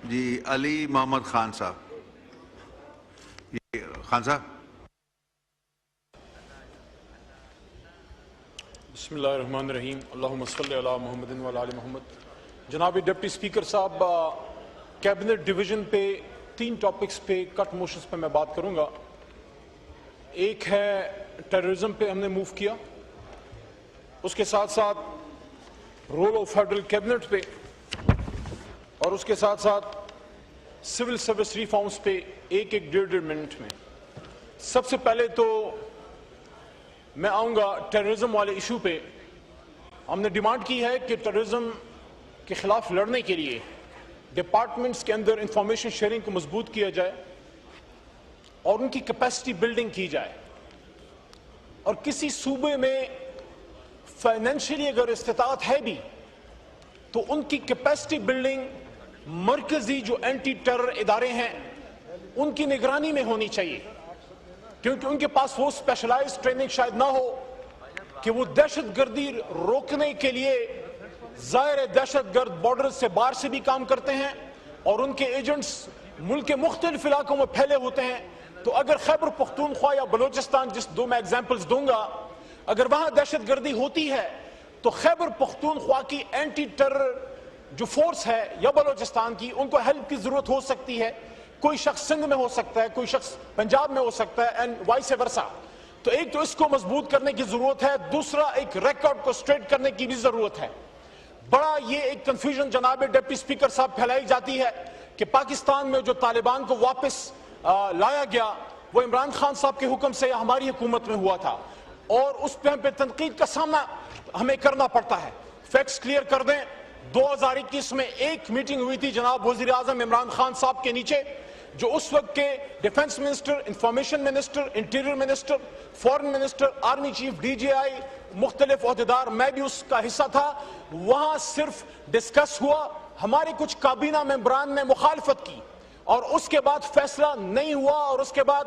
جی علی محمد خان صاحب. خان صاحب. بسم اللہ الرحمن الرحیم. اللہم صلی علی محمد و علی آل محمد. جناب ڈپٹی اسپیکر صاحب، کیبنٹ ڈویژن پہ 3 ٹاپکس پہ کٹ موشنز پہ میں بات کروں گا. ایک ہے ٹیررزم پہ ہم نے موو کیا، اس کے ساتھ ساتھ رول آف فیڈرل کیبنٹ پہ، اور اس کے ساتھ ساتھ سول سروس ریفارمز پہ 1-1.5 منٹ میں. سب سے پہلے تو میں آؤں گا ٹیررزم والے ایشو پہ. ہم نے ڈیمانڈ کی ہے کہ ٹیررزم کے خلاف لڑنے کے لیے ڈپارٹمنٹس کے اندر انفارمیشن شیئرنگ کو مضبوط کیا جائے اور ان کی کیپیسٹی بلڈنگ کی جائے، اور کسی صوبے میں فائنینشلی اگر استطاعت ہے بھی تو ان کی کیپیسٹی بلڈنگ مرکزی جو اینٹی ٹیرر ادارے ہیں ان کی نگرانی میں ہونی چاہیے، کیونکہ ان کے پاس وہ اسپیشلائز ٹریننگ شاید نہ ہو کہ وہ دہشت گردی روکنے کے لیے ظاہر دہشت گرد بارڈر سے باہر سے بھی کام کرتے ہیں اور ان کے ایجنٹس ملک کے مختلف علاقوں میں پھیلے ہوتے ہیں. تو اگر خیبر پختونخوا یا بلوچستان، جس 2 میں ایگزامپلز دوں گا، اگر وہاں دہشت گردی ہوتی ہے تو خیبر پختونخوا کی اینٹی ٹیرر جو فورس ہے یا بلوچستان کی، ان کو ہیلپ کی ضرورت ہو سکتی ہے. کوئی شخص سندھ میں ہو سکتا ہے، کوئی شخص پنجاب میں ہو سکتا ہے، اینڈ وائس ورسا. تو ایک تو اس کو مضبوط کرنے کی ضرورت ہے، دوسرا ایک ریکارڈ کو اسٹریٹ کرنے کی بھی ضرورت ہے. بڑا یہ ایک کنفیوژن جناب ڈپٹی اسپیکر صاحب پھیلائی جاتی ہے کہ پاکستان میں جو طالبان کو واپس لایا گیا وہ عمران خان صاحب کے حکم سے ہماری حکومت میں ہوا تھا، اور اس پہ ہم پہ تنقید کا سامنا ہمیں کرنا پڑتا ہے. فیکٹس کلیئر کر دیں. 2021 میں ایک میٹنگ ہوئی تھی جناب وزیر اعظم عمران خان صاحب کے نیچے، جو اس وقت کے defence minister, information minister, interior minister, foreign minister, army chief, DGI، مختلف عہدیدار، میں بھی اس کا حصہ تھا. وہاں صرف ڈسکس ہوا، ہمارے کچھ کابینہ ممبران نے مخالفت کی اور اس کے بعد فیصلہ نہیں ہوا، اور اس کے بعد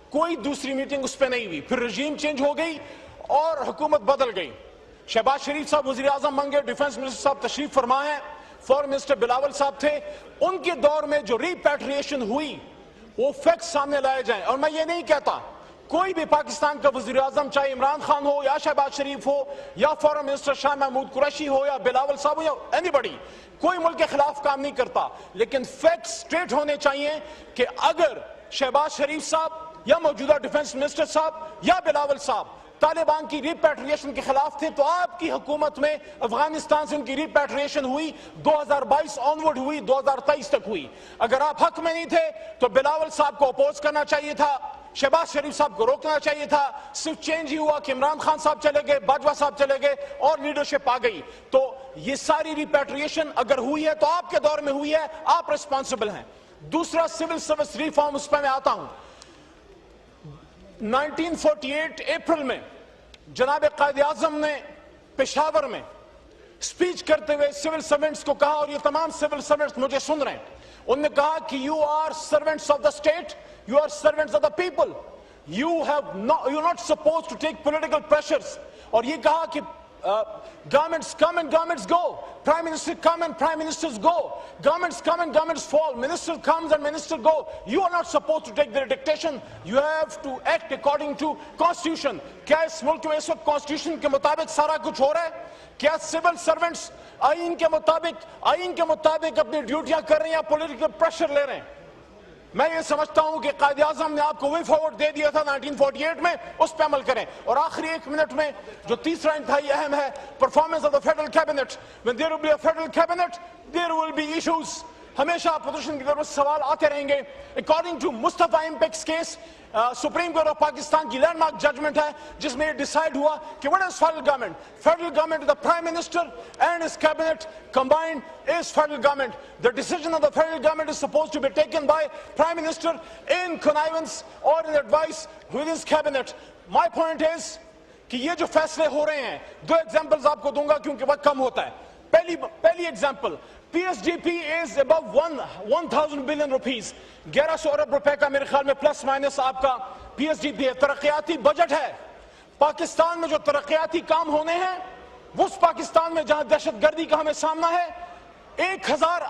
کوئی دوسری میٹنگ اس پہ نہیں ہوئی. پھر رجیم چینج ہو گئی اور حکومت بدل گئی. شہباز شریف صاحب وزیر اعظم منگے، ڈیفنس منسٹر صاحب تشریف فرما ہیں، فورن منسٹر بلاول صاحب تھے. ان کے دور میں جو ریپیٹریشن ہوئی وہ فیکٹس سامنے لائے جائیں. اور میں یہ نہیں کہتا کوئی بھی پاکستان کا وزیر اعظم، چاہے عمران خان ہو یا شہباز شریف ہو یا فورن منسٹر شاہ محمود قریشی ہو یا بلاول صاحب ہو یا اینی بڑی، کوئی ملک کے خلاف کام نہیں کرتا، لیکن فیکٹس اسٹریٹ ہونے چاہیے کہ اگر شہباز شریف صاحب یا موجودہ ڈیفنس منسٹر صاحب یا بلاول صاحب طالبان کی ریپیٹریشن کے خلاف تھے تو آپ کی حکومت میں افغانستان سے ان کی ریپیٹریشن ہوئی، 2022 آنورڈ ہوئی، 2023 تک ہوئی. اگر آپ حق میں نہیں تھے تو بلاول صاحب کو اپوز کرنا چاہیے تھا، شہباز شریف صاحب کو روکنا چاہیے تھا. صرف چینج ہی ہوا کہ عمران خان صاحب چلے گئے، باجوہ صاحب چلے گئے اور لیڈرشپ آ گئی. تو یہ ساری ریپیٹریشن اگر ہوئی ہے تو آپ کے دور میں ہوئی ہے، آپ ریسپانسبل ہیں. دوسرا سول سروس ریفارم، اس پہ میں آتا ہوں. 1948 اپریل میں جناب قائد اعظم نے پشاور میں سپیچ کرتے ہوئے سول سرونٹس کو کہا، اور یہ تمام سول سرونٹس مجھے سن رہے ہیں، انہوں نے کہا کہ you are servants of the state, you are servants of the people, you are not suppose to take political pressures. اور یہ کہا کہ governments come and governments go, prime minister come and prime ministers go, governments come and governments fall, minister comes and minister go. You are not supposed to take their dictation, you have to act according to constitution. کیا اس ملک میں اس وقت constitution کے مطابق سارا کچھ ہو رہا ہے؟ کیا civil servants آئین کے مطابق اپنی ڈیوٹیاں کر رہے ہیں یا پولیٹیکل پریشر لے رہے ہیں؟ میں یہ سمجھتا ہوں کہ قائد اعظم نے آپ کو وے فارورڈ دے دیا تھا 1948 میں، اس پہ عمل کریں. اور آخری 1 منٹ میں جو تیسرا انتہائی اہم ہے، performance of the federal cabinet. when there will be a federal cabinet there will be issues. ہمیشہ اپوزیشن کی طرف سے سوال آتے رہیں گے. According to Mustafa Impex case, supreme court of Pakistan کی لینڈ مارک ججمنٹ ہے جس میں یہ ڈیسائیڈ ہوا کہ what is federal government? Federal government is the prime minister and his cabinet combined is federal government. The decision of the federal government is supposed to be taken by prime minister in connivance or in advice with his cabinet. My point is کہ یہ جو فیصلے ہو رہے ہیں، 2 examples آپ کو دوں گا کیونکہ وقت کم ہوتا ہے. پہلی example, PSGP is above 1000 billion rupees. 1100 ارب روپے کا میرے خیال میں پلس مائنس آپ کا PSGP ہے. ترقیاتی بجٹ ہے. پاکستان میں جو ترقیاتی کام ہونے ہیں وہ اس پاکستان میں جہاں دہشت گردی کا ہمیں سامنا ہے، 1000